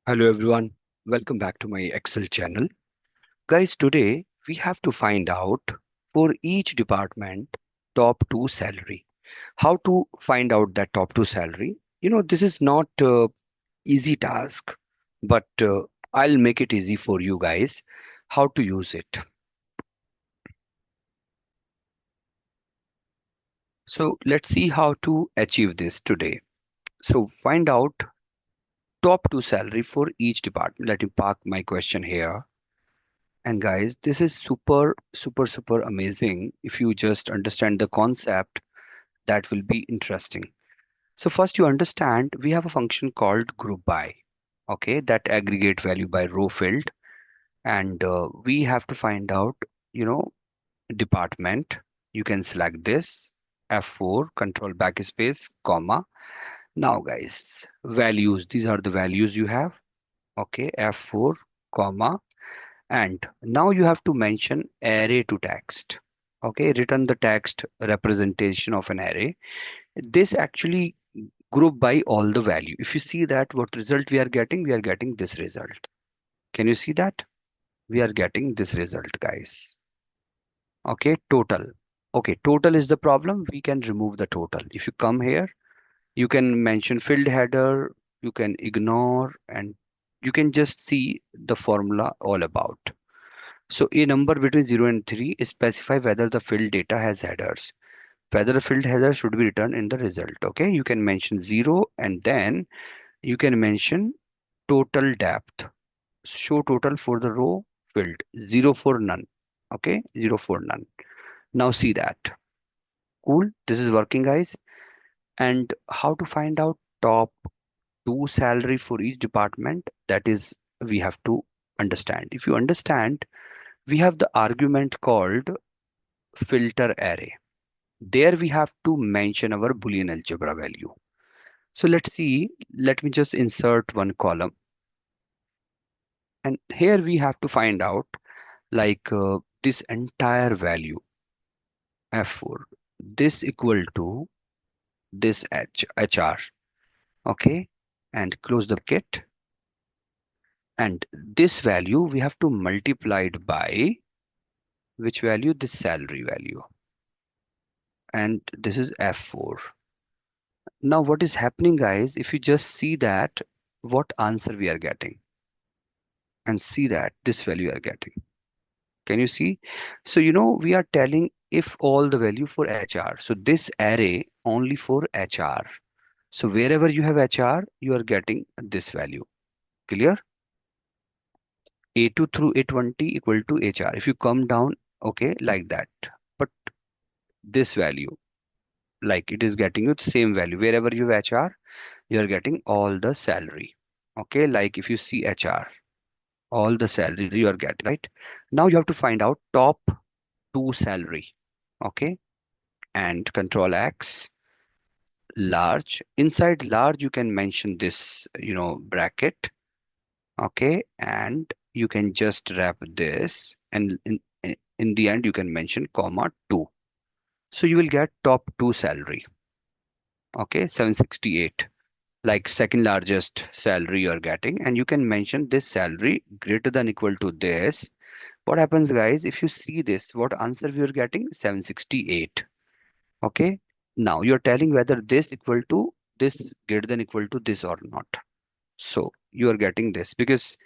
Hello everyone, welcome back to my Excel channel. Guys, today we have to find out for each department top 2 salary. How to find out that top 2 salary? This is not easy task, but I'll make it easy for you guys how to use it. So let's see how to achieve this today. So find out top 2 salary for each department. Let me park my question here. And guys, this is super, super, super amazing. If you just understand the concept, that will be interesting. So first you understand we have a function called GroupBy, okay, that aggregate value by row field. And we have to find out, you know, department. You can select this, F4, control backspace, comma. Now guys, values, these are the values you have, okay, F4, comma. And now you have to mention array to text. Okay, return the text representation of an array. This actually group by all the value. If you see that what result we are getting this result. Can you see that? We are getting this result, guys. Okay, total. Okay, total is the problem. We can remove the total. If you come here, you can mention field header, you can ignore, and you can just see the formula all about. So a number between 0 and 3 is specify whether the field data has headers. Whether the field header should be returned in the result. Okay, you can mention 0 and then you can mention total depth. Show total for the row field. 0 for none. Okay, 0 for none. Now see that. Cool. This is working, guys. And how to find out top 2 salary for each department? That is, we have to understand. If you understand, we have the argument called filter array. There we have to mention our Boolean algebra value. So let's see, let me just insert one column. And here we have to find out like this entire value, F4, this equal to this HR, okay? And close the bracket. And this value we have to multiply it by which value? This salary value. And this is F4. Now what is happening, guys, if you just see that, what answer we are getting? And see that this value you are getting. Can you see? So, we are telling if all the value for HR. So this array only for HR. So wherever you have HR, you are getting this value. Clear? A2 through A20 equal to HR. If you come down, okay, like that. But this value, like it is getting you the same value. Wherever you have HR, you are getting all the salary. Okay, like if you see HR, all the salary you are getting, right? Now you have to find out top 2 salary. Okay, and control X, large. Inside large, you can mention this, bracket. Okay, and you can just wrap this, and in the end, you can mention comma 2. So you will get top 2 salary. Okay, 768, like second largest salary you're getting, and you can mention this salary greater than equal to this. What happens, guys, if you see this, what answer we are getting? 768. Okay. Now you're telling whether this equal to this greater than equal to this or not. So you are getting this because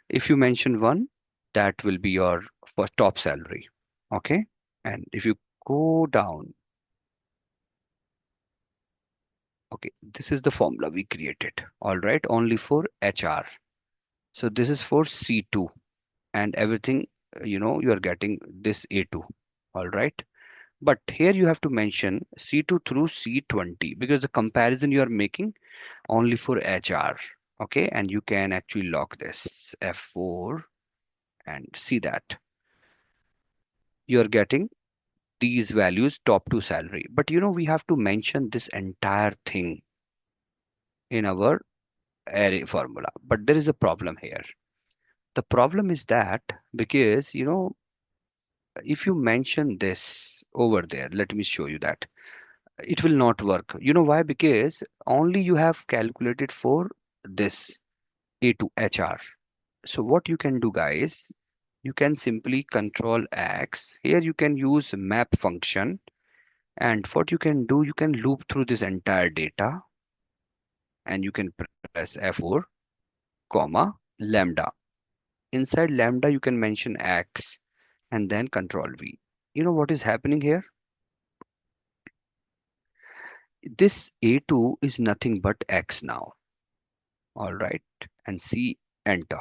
if you mention one, that will be your first top salary. Okay. And if you go down, okay, this is the formula we created. All right. Only for HR. So this is for C2 and everything, you are getting this A2. All right. But here you have to mention C2 through C20 because the comparison you are making only for HR. Okay, and you can actually lock this F4 and see that you are getting these values top to salary. But we have to mention this entire thing in our array formula. But there is a problem here. The problem is that because if you mention this over there, let me show you that it will not work. You know why? Because only you have calculated for this A2 HR. So what you can do, guys, you can simply control X. Here you can use map function. And what you can do, you can loop through this entire data and you can press F4, comma, lambda. Inside lambda, you can mention X and then control V. You know what is happening here? This A2 is nothing but X now. All right. And C, enter.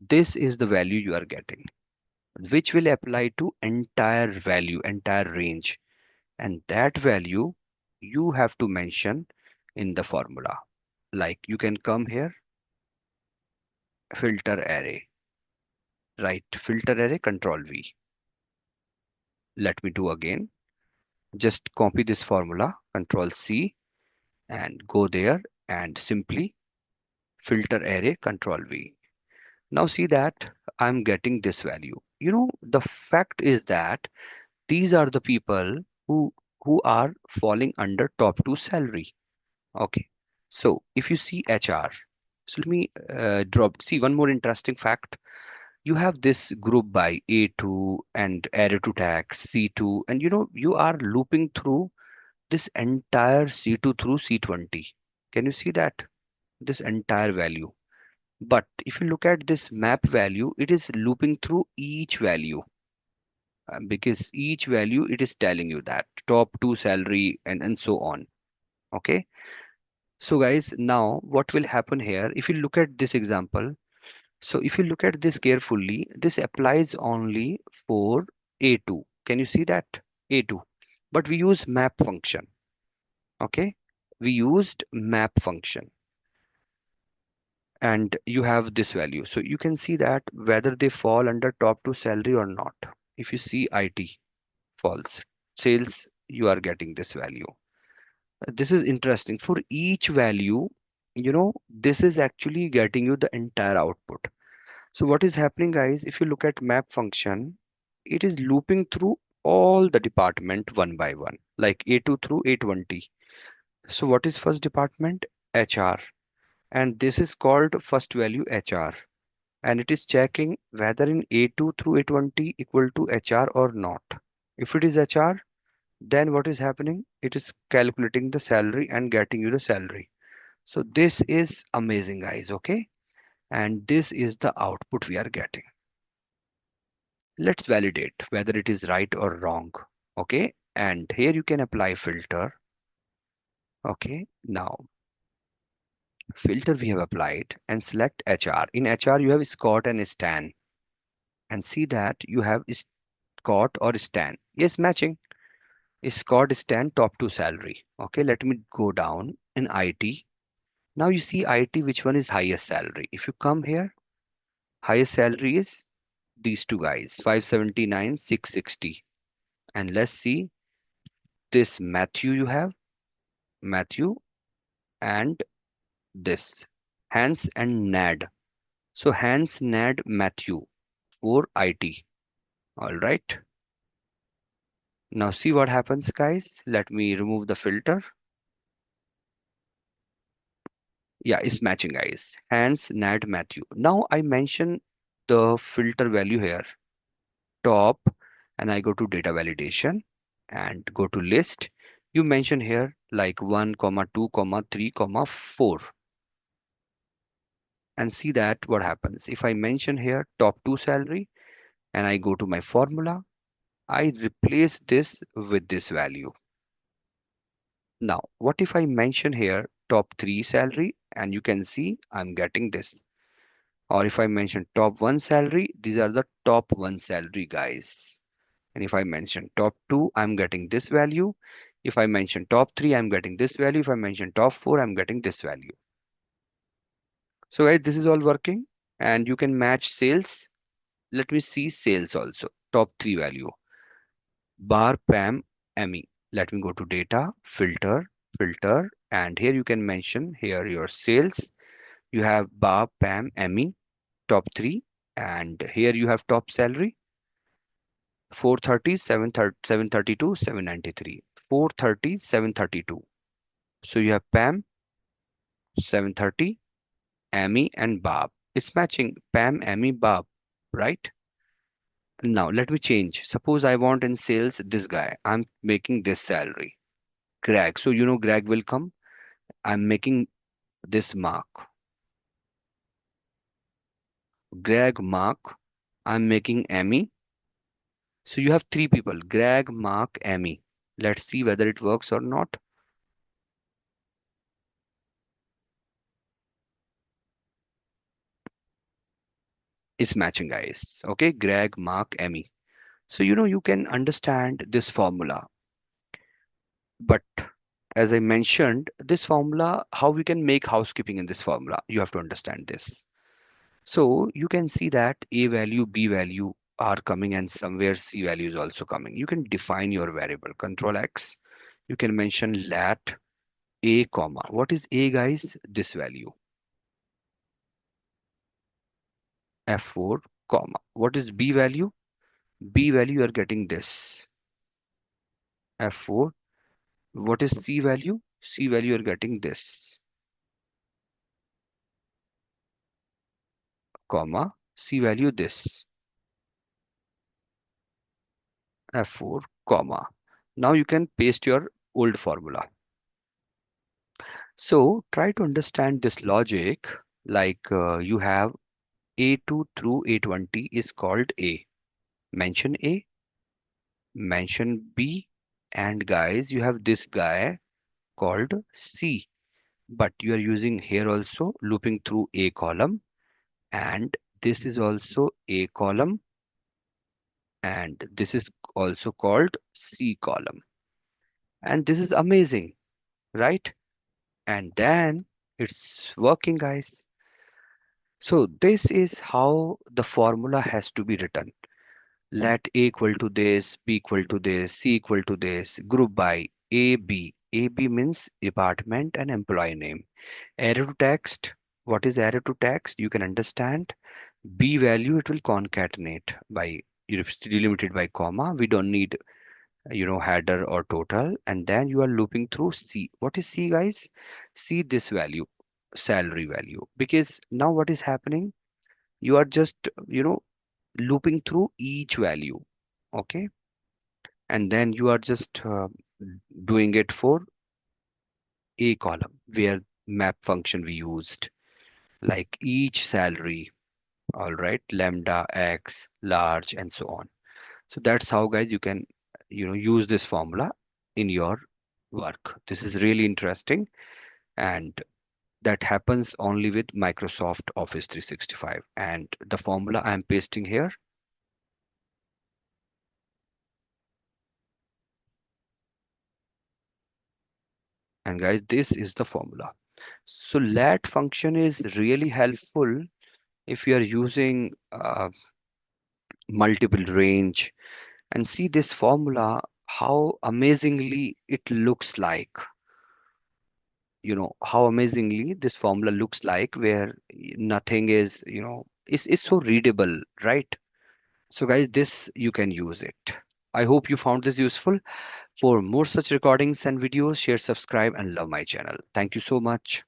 This is the value you are getting, which will apply to entire value, entire range. And that value you have to mention in the formula. Like you can come here, filter array, right? Filter array, control V. Let me do again. Just copy this formula, control C, and go there and simply filter array, control V. Now see that I'm getting this value. You know, the fact is that these are the people who are falling under top two salary. Okay. So if you see HR, so let me drop. See one more interesting fact. You have this group by A2 and array to tax C2, and you know you are looping through this entire C2 through C20. Can you see that? This entire value. But if you look at this map value, it is looping through each value because each value it is telling you that top two salary and so on. Okay. So guys, now what will happen here? If you look at this example, so if you look at this carefully, this applies only for A2. Can you see that? A2. But we use map function. Okay. We used map function and you have this value. So you can see that whether they fall under top two salary or not. If you see IT false, sales, you are getting this value. This is interesting. For each value, you know, this is actually getting you the entire output. So what is happening, guys, if you look at map function, it is looping through all the department one by one, like A2 through A20. So what is first department? HR. And this is called first value HR. And it is checking whether in A2 through A20 equal to HR or not. If it is HR, then what is happening? It is calculating the salary and getting you the salary. So this is amazing, guys. Okay. And this is the output we are getting. Let's validate whether it is right or wrong. Okay. And here you can apply filter. Okay. Now filter we have applied and select HR. In HR you have Scott and Stan and see that you have Scott or Stan. Yes, matching. Scott Stan top two salary. Okay. Let me go down in IT. Now you see IT, which one is highest salary? If you come here, highest salary is these two guys, 579, 660. And let's see this Matthew you have, Matthew and this Hans and Nad. So Hans, Nad, Matthew for IT. All right. Now see what happens, guys. Let me remove the filter. Yeah, it's matching, guys. Hans, Nad, Matthew. Now I mention the filter value here, top, and I go to data validation and go to list. You mention here like 1 comma 2 comma 3 comma 4 and see that what happens if I mention here top 2 salary and I go to my formula. I replace this with this value. Now what if I mention here top 3 salary and you can see I'm getting this. Or if I mention top 1 salary, these are the top 1 salary, guys. And if I mention top 2, I'm getting this value. If I mention top 3, I'm getting this value. If I mention top 4, I'm getting this value. So guys, this is all working and you can match sales. Let me see sales also. Top 3 value. Bar Pam Emmy. Let me go to data, filter, filter, and here you can mention here your sales. You have Bar Pam Emmy, top 3, and here you have top salary 430, 732, 793. 430, 732. So you have Pam 730 Amy and Bob. It's matching Pam, Amy, Bob, right? Now let me change. Suppose I want in sales this guy. I'm making this salary. Greg. So you know Greg will come. I'm making this Mark. Greg, Mark. I'm making Amy. So you have three people. Greg, Mark, Amy. Let's see whether it works or not. It's matching, guys. Okay, Greg, Mark, Amy. So you know you can understand this formula. But as I mentioned, this formula, how we can make housekeeping in this formula, you have to understand this. So you can see that A value, B value are coming and somewhere C value is also coming. You can define your variable. Control X. You can mention lat A comma. What is A, guys? This value. F4 comma. What is B value? B value you are getting this. F4. What is C value? C value you are getting this. Comma. C value this. F4 comma. Now you can paste your old formula. So try to understand this logic like you have A2 through A20 is called A. Mention A, mention B, and guys, you have this guy called C. But you are using here also looping through A column, and this is also A column, and this is also called C column. And this is amazing, right? And then it's working, guys. So this is how the formula has to be written. Let A equal to this, B equal to this, C equal to this, group by A, B. A, B means department and employee name. Arrow to text. What is arrow to text? You can understand. B value, it will concatenate by, it's delimited by comma. We don't need, header or total. And then you are looping through C. What is C, guys? C this value, salary value. Because now what is happening? You are just, looping through each value. Okay. And then you are just doing it for A column where map function we used, like each salary. All right. Lambda, X, large, and so on. So that's how, guys, you can, use this formula in your work. This is really interesting. And that happens only with Microsoft Office 365. And the formula I'm pasting here. And guys, this is the formula. So lat function is really helpful if you are using multiple range and see this formula, how amazingly it looks like. How amazingly this formula looks like where nothing is, is so readable, right? So guys, this you can use it. I hope you found this useful. For more such recordings and videos, share, subscribe, and love my channel. Thank you so much.